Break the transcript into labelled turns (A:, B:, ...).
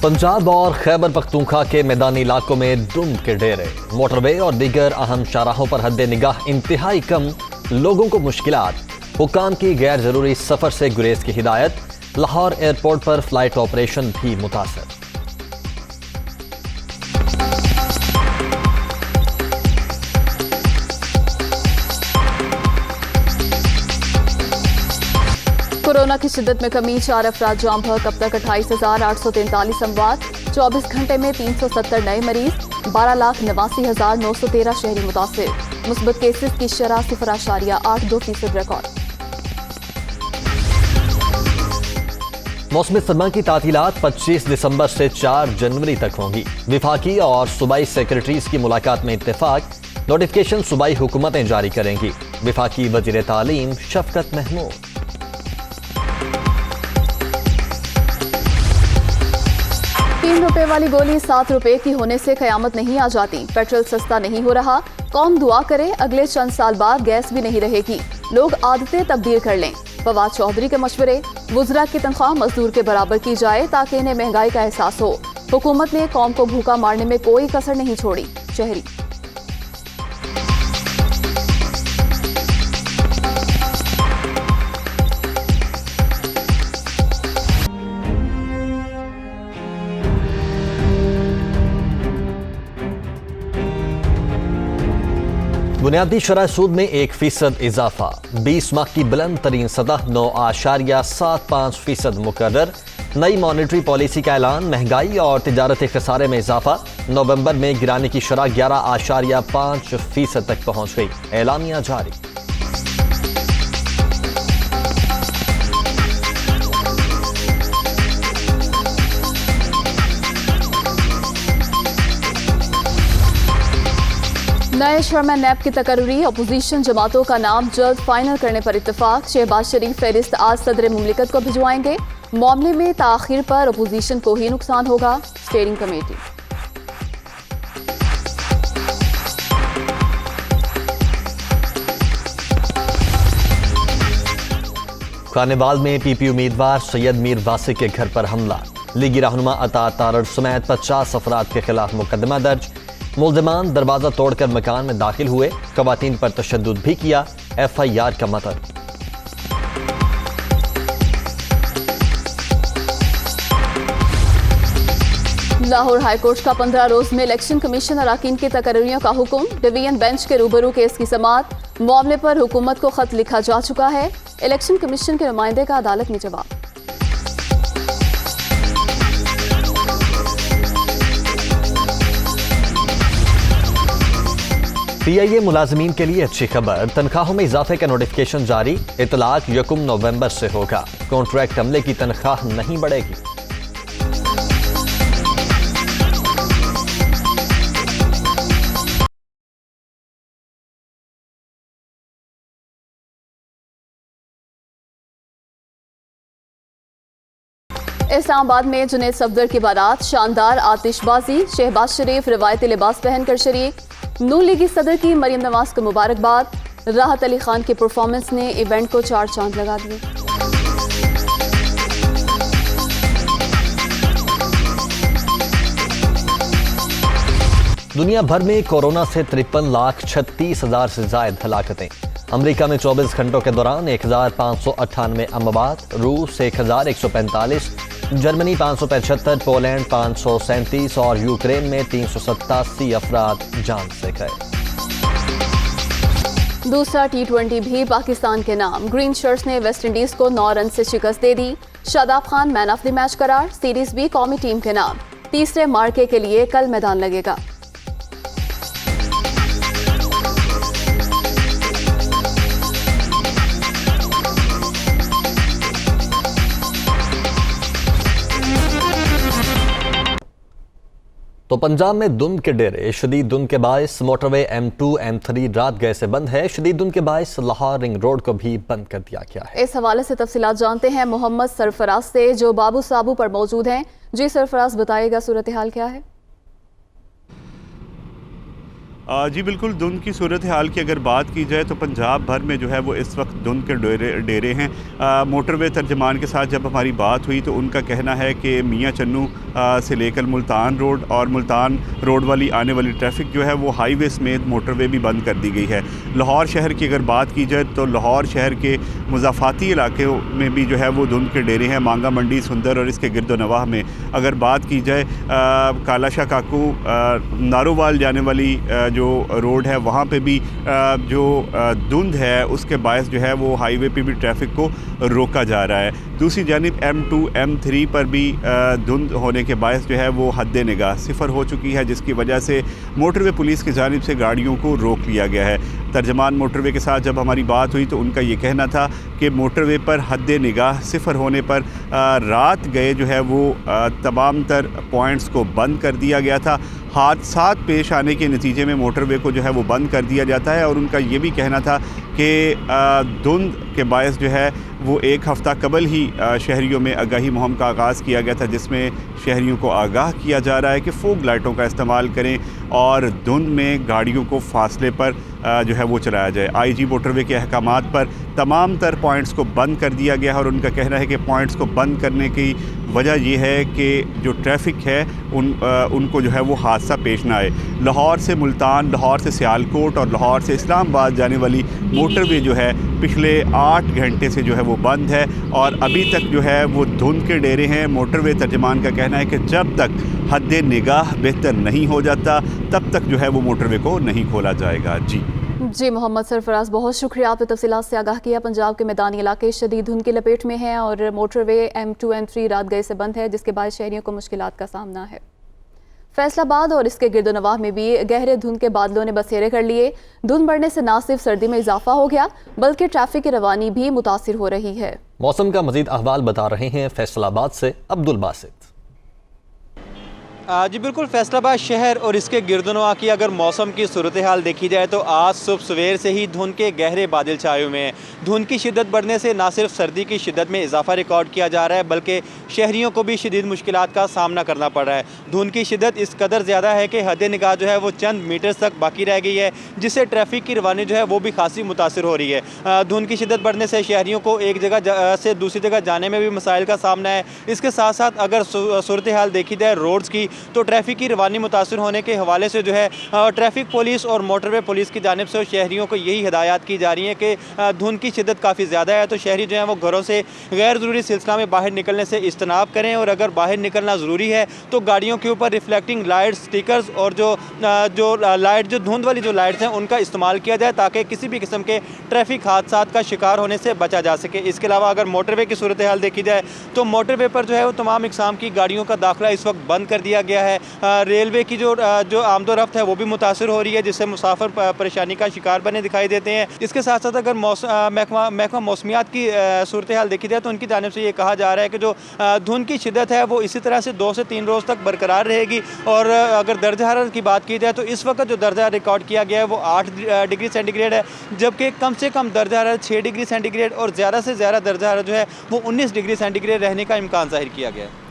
A: पंजाब और खैबर पख्तूनख्वा के मैदानी इलाकों में दुम के डेरे, मोटरवे और दीगर अहम शाहराहों पर हद निगाह इंतहाई कम, लोगों को मुश्किलात। हुक्काम की गैर जरूरी सफर से गुरेज की हिदायत। लाहौर एयरपोर्ट पर फ्लाइट ऑपरेशन भी मुतासर।
B: कोरोना की शिद्दत में कमी, 4 अफराद जाम भग। अब तक 28,843 अमवात, 24 घंटे में 370 नए मरीज, 12,89,913 शहरी मुतासिर। मुस्बत केसेस की शरह 0.82% रिकॉर्ड।
A: मौसम सरमा की तातीलात 25 दिसंबर से 4 जनवरी तक होंगी। विफाकी और सूबाई सेक्रेटरीज की मुलाकात में इत्तेफाक, नोटिफिकेशन सूबाई हुकूमतें जारी करेंगी। विफाकी वजीर तालीम शफकत महमूद।
B: ₹3 वाली गोली 7 रुपए की होने से कयामत नहीं आ जाती। पेट्रोल सस्ता नहीं हो रहा, कौम दुआ करे अगले चंद साल बाद गैस भी नहीं रहेगी। लोग आदतें तब्दील कर लें। फवाद चौधरी के मशवरे। वुज़रा की तनख्वाह मजदूर के बराबर की जाए ताकि इन्हें महंगाई का एहसास हो। हुकूमत ने कौम को भूखा मारने में कोई कसर नहीं छोड़ी। शहरी।
A: बुनियादी शरह सूद में 1% इजाफा, 20 माह की बुलंद तरीन सतह 9.75% मुकर्रर। नई मॉनेटरी पॉलिसी का ऐलान, महंगाई और तिजारती खसारे में इजाफा। नवंबर में गिराने की शरह 11.5% तक पहुंच गई। एलामिया जारी।
B: नए चेयरमैन नैब की तकर्री, अपोजिशन जमातों का नाम जल्द फाइनल करने पर इत्तेफाक। शहबाज शरीफ फहरिस्त आज सदर मुमलिकत को भिजवाएंगे। मामले में ताखिर पर अपोजिशन को ही नुकसान होगा। Steering committee.
A: खानेवाल में पीपी उम्मीदवार सैयद मीर वासिक के घर पर हमला। लीगी रहनुमा अता तारड़ समेत 50 अफराद के खिलाफ मुकदमा दर्ज। मुल्जिमान दरवाजा तोड़कर मकान में दाखिल हुए, खवातीन पर तशद्दुद भी किया। FIR का मतन।
B: लाहौर हाईकोर्ट का 15 रोज में इलेक्शन कमीशन अराकीन की तकर्रियों का हुक्म। डिवीजन बेंच के रूबरू केस की समाअत। मामले पर हुकूमत को खत लिखा जा चुका है। इलेक्शन कमीशन के नुमाइंदे का अदालत में जवाब।
A: PIA मुलाजमीन के लिए अच्छी खबर, तनख्वाहों में इजाफे का नोटिफिकेशन जारी। इतलाक 1 नवंबर से होगा। कॉन्ट्रैक्ट अमले की तनख्वाह नहीं बढ़ेगी।
B: इस्लामाबाद में जुनैद सफदर की बारात, शानदार आतिशबाजी। शहबाज शरीफ रिवायती लिबास पहनकर शरीक। नून लीगी सदर की मरियम नवाज को मुबारकबाद। राहत अली खान की परफॉर्मेंस ने इवेंट को 4 चांद लगा दिए।
A: दुनिया भर में कोरोना से 53,36,000 से ज्यादा हलाकतें। अमेरिका में 24 घंटों के दौरान 1,598 अमवात। रूस 1,145, जर्मनी 575, पोलैंड 537 और यूक्रेन में 387 अफराद जान से गए।
B: दूसरा T20 भी पाकिस्तान के नाम। ग्रीन शर्ट्स ने वेस्ट इंडीज को 9 रन से शिकस्त दे दी। Shadab Khan man of the match करार। सीरीज भी कौमी टीम के नाम। तीसरे मार्के के लिए कल मैदान लगेगा।
A: तो पंजाब में धुंध के डेरे, शदीद धुंध के बायस मोटरवे M2 M3 रात गए से बंद है। शदीद धुंध के बायस लाहौर रिंग रोड को भी बंद कर दिया गया है।
B: इस हवाले से तफसीलात जानते हैं मोहम्मद सरफराज से, जो बाबू साबू पर मौजूद हैं। जी सरफराज, बताइएगा सूरत हाल क्या है?
C: जी बिल्कुल, धुंध की सूरत हाल की अगर बात की जाए तो पंजाब भर में जो है वो इस वक्त धुंध के डेरे हैं। मोटरवे तर्जमान के साथ जब हमारी बात हुई तो उनका कहना है कि मियाँ चन्नू से लेकर मुल्तान रोड और मुल्तान रोड वाली आने वाली ट्रैफिक जो है वो हाईवे समेत मोटरवे भी बंद कर दी गई है। लाहौर शहर की अगर बात की जाए तो लाहौर शहर के मुज़ाफ़ाती इलाके में भी जो है वो धुंध के डेरे हैं। मांगा मंडी, सुंदर और इसके गिरदोनवाह में अगर बात की जाए कालाशाह काकू नारोवाल जाने वाली जो रोड है वहाँ पे भी जो धुंध है उसके बायस जो है वो हाईवे पे भी ट्रैफिक को रोका जा रहा है। दूसरी जानिब M2 M3 पर भी धुंध होने के बायस जो है वो हद निगाह सिफर हो चुकी है, जिसकी वजह से मोटरवे पुलिस की जानिब से गाड़ियों को रोक लिया गया है। तर्जमान मोटरवे के साथ जब हमारी बात हुई तो उनका ये कहना था कि मोटरवे पर हद निगाह सिफर होने पर रात गए जो है वो तमाम तर पॉइंट्स को बंद कर दिया गया था। हादसात पेश आने के नतीजे में मोटरवे को जो है वो बंद कर दिया जाता है और उनका ये भी कहना था कि धुंध के बायस जो है वो एक हफ़्ता कबल ही शहरियों में आगाही मुहिम का आगाज़ किया गया था, जिसमें शहरियों को आगाह किया जा रहा है कि फोग लाइटों का इस्तेमाल करें और धुंध में गाड़ियों को फासले पर जो है वो चलाया जाए। IG मोटरवे के अहकामात पर तमाम तर पॉइंट्स को बंद कर दिया गया है और उनका कहना है कि पॉइंट्स को बंद करने की वजह यह है कि जो ट्रैफिक है उनको जो है वो हादसा पेश ना आए। लाहौर से मुल्तान, लाहौर से सियालकोट और लाहौर से इस्लामाबाद जाने वाली मोटरवे जो है पिछले 8 घंटे से जो है वो बंद है और अभी तक जो है वो धुंध के डेरे हैं। मोटरवे तर्जमान का कहना है कि जब तक हद निगाह बेहतर नहीं हो जाता तब तक जो है वो मोटरवे को नहीं खोला जाएगा। जी
B: मोहम्मद सरफराज, बहुत शुक्रिया, आपने तफसीलात से आगाह किया। पंजाब के मैदानी इलाके शदीद धुंध की लपेट में हैं और मोटरवे M2 M3 रात गए से बंद है, जिसके बाद शहरियों को मुश्किलात का सामना है। फैसलाबाद और इसके गिरदोनवाह में भी गहरे धुंध के बादलों ने बसेरे कर लिए। धुंध बढ़ने से न सिर्फ सर्दी में इजाफा हो गया बल्कि ट्रैफिक की रवानी भी मुतासिर हो रही है।
A: मौसम का मजीद अहवाल बता रहे हैं फैसलाबाद से अब्दुल बासित।
D: जी बिल्कुल, फैसलाबाद शहर और इसके गिरदोनवाह की अगर मौसम की सूरत हाल देखी जाए तो आज सुबह सवेर से ही धुंध के गहरे बादल छाए हुए हैं। धुंध की शिद्दत बढ़ने से ना सिर्फ सर्दी की शिद्दत में इजाफा रिकॉर्ड किया जा रहा है बल्कि शहरियों को भी शदीद मुश्किलात का सामना करना पड़ रहा है। धुंध की शिद्दत इस कदर ज़्यादा है कि हद निगाह जो है वो चंद मीटर तक बाकी रह गई है, जिससे ट्रैफिक की रवानी जो है वो भी खासी मुतासिर हो रही है। धुंध की शिद्दत बढ़ने से शहरियों को एक जगह से दूसरी जगह जाने में भी मसाइल का सामना है। इसके साथ साथ अगर सूरत हाल देखी जाए रोड्स की तो ट्रैफिक की रवानी मुतासिर होने के हवाले से जो है ट्रैफिक पुलिस और मोटरवे पुलिस की जानिब से शहरियों को यही हिदायत की जा रही है कि धुंध की शिद्दत काफ़ी ज़्यादा है तो शहरी जो है वो घरों से गैर ज़रूरी सिलसिला में बाहर निकलने से इज्तनाब करें और अगर बाहर निकलना ज़रूरी है तो गाड़ियों के ऊपर रिफ्लेक्टिंग लाइट स्टिकर्स और जो लाइट जो धुंध वाली जो लाइट्स हैं उनका इस्तेमाल किया जाए ताकि किसी भी किस्म के ट्रैफिक हादसात का शिकार होने से बचा जा सके। इसके अलावा अगर मोटरवे की सूरत हाल देखी जाए तो मोटरवे पर जो है वो तमाम इकसाम की गाड़ियों का दाखिला इस वक्त बंद कर दिया गया है। रेलवे की जो आमदोरफ्त है वो भी मुतासिर हो रही है, जिससे मुसाफिर परेशानी का शिकार बने दिखाई देते हैं। इसके साथ साथ अगर महकमा मौसमियात की सूरत हाल देखी जाए तो उनकी जानिब से ये कहा जा रहा है कि जो धुंध की शिद्दत है वो इसी तरह से 2 से 3 रोज़ तक बरकरार रहेगी और अगर दर्जा हरारत की बात की जाए तो इस वक्त जो दर्जा रिकॉर्ड किया गया है वो 8 डिग्री सेंटीग्रेड है, जबकि कम से कम दर्जा हरारत 6 डिग्री सेंटीग्रेड और ज़्यादा से ज़्यादा दर्जा हरारत जो है वो 19 डिग्री सेंटीग्रेड रहने का इम्कान जाहिर किया गया है।